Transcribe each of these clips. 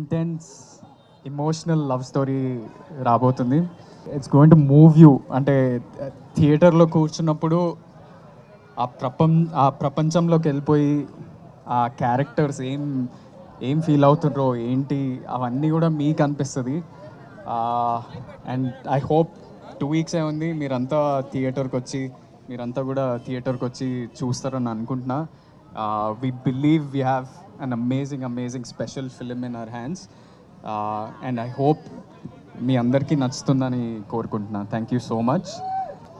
Intense emotional love story రాబోతుంది. It's going to move you. అంటే థియేటర్లో కూర్చున్నప్పుడు ఆ ప్రపంచంలోకి వెళ్ళిపోయి ఆ క్యారెక్టర్స్ ఏం ఫీల్ అవుతుండ్రో ఏంటి అవన్నీ కూడా మీకు అనిపిస్తుంది. అండ్ ఐ హోప్ 2 weeks ఉంది, మీరంతా థియేటర్కి వచ్చి చూస్తారని అనుకుంటున్నా. We believe we have an amazing special film in our hands, and I hope మీ అందరికీ నచ్చుతుందని కోరుకుంటున్నా. Thank you so much.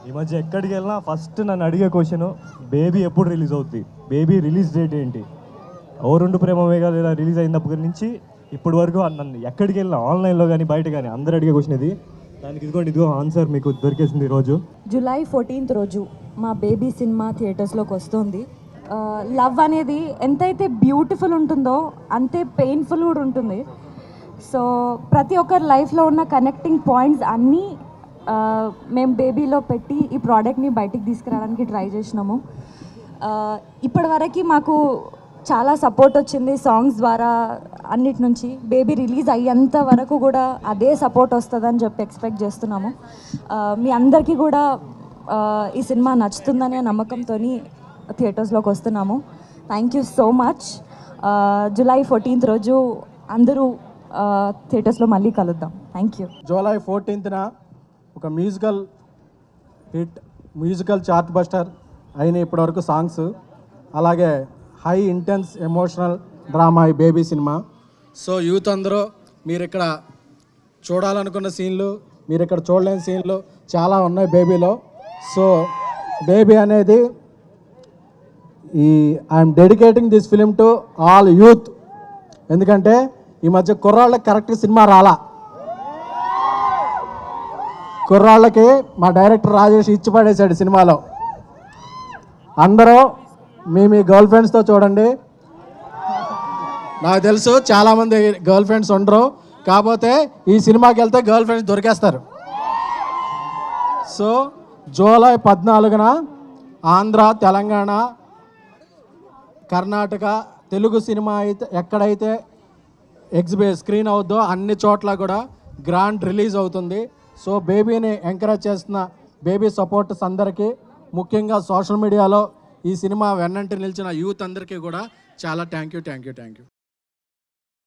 ఈ మధ్య ఎక్కడికి వెళ్ళినా ఫస్ట్ నన్ను అడిగే క్వశ్చన్, బేబీ ఎప్పుడు రిలీజ్ అవుద్ది, బేబీ రిలీజ్ డేట్ ఏంటి? ఓ రెండు ప్రేమ మేఘాలు ఇలా రిలీజ్ అయినప్పటి నుంచి ఇప్పటి వరకు నన్ను ఎక్కడికి వెళ్ళినా ఆన్లైన్లో కానీ బయట కానీ అందరు అడిగే క్వశ్చన్ ఇది. దానికి ఇదిగో ఆన్సర్ మీకు దొరికేసింది ఈరోజు. July 14th రోజు మా బేబీ సినిమా థియేటర్స్లోకి వస్తుంది. లవ్ అనేది ఎంతైతే బ్యూటిఫుల్ ఉంటుందో అంతే పెయిన్ఫుల్ కూడా ఉంటుంది. సో ప్రతి ఒక్కరి లైఫ్లో ఉన్న కనెక్టింగ్ పాయింట్స్ అన్నీ మేము బేబీలో పెట్టి ఈ ప్రోడక్ట్ని బయటికి తీసుకురావడానికి ట్రై చేసినాము. ఇప్పటివరకు మాకు చాలా సపోర్ట్ వచ్చింది సాంగ్స్ ద్వారా, అన్నిటి నుంచి. బేబీ రిలీజ్ అయ్యేంత వరకు కూడా అదే సపోర్ట్ వస్తుందని చెప్పి ఎక్స్పెక్ట్ చేస్తున్నాము. మీ అందరికీ కూడా ఈ సినిమా నచ్చుతుందనే నమ్మకంతో థియేటర్స్లోకి వస్తున్నాము. Thank you so much. July 14th రోజు అందరూ థియేటర్స్లో మళ్ళీ కలుద్దాం. Thank you. July 14th ఒక musical hit, musical chart buster అయిన ఇప్పటివరకు సాంగ్స్, అలాగే హై ఇంటెన్స్ ఎమోషనల్ డ్రామా ఈ బేబీ సినిమా. సో యూత్ అందరూ మీరు ఇక్కడ చూడాలనుకున్న సీన్లు, మీరు ఇక్కడ చూడలేని సీన్లు చాలా ఉన్నాయి బేబీలో. సో బేబీ అనేది I'm dedicating this film to all youth. ఎందుకంటే ఈ మధ్య కుర్రాళ్ళకి కరెక్ట్ సినిమా రాలా. కుర్రాళ్ళకి మా డైరెక్టర్ రాజేష్ ఇచ్చి పడేశాడు సినిమాలో. అందరూ మీ గర్ల్ ఫ్రెండ్స్తో చూడండి. నాకు తెలుసు చాలామంది గర్ల్ ఫ్రెండ్స్ ఉండరు, కాకపోతే ఈ సినిమాకి వెళ్తే గర్ల్ ఫ్రెండ్స్ దొరికేస్తారు. సో July 14న ఆంధ్ర, తెలంగాణ, కర్ణాటక తెలుగు సినిమా అయితే ఎక్కడైతే స్క్రీన్ అవుద్దో అన్ని చోట్ల కూడా గ్రాండ్ రిలీజ్ అవుతుంది. సో బేబీని ఎంకరేజ్ చేస్తున్న బేబీ సపోర్టర్స్ అందరికీ, ముఖ్యంగా సోషల్ మీడియాలో ఈ సినిమా వెన్నంటి నిలిచిన యూత్ అందరికీ కూడా చాలా థ్యాంక్ యూ.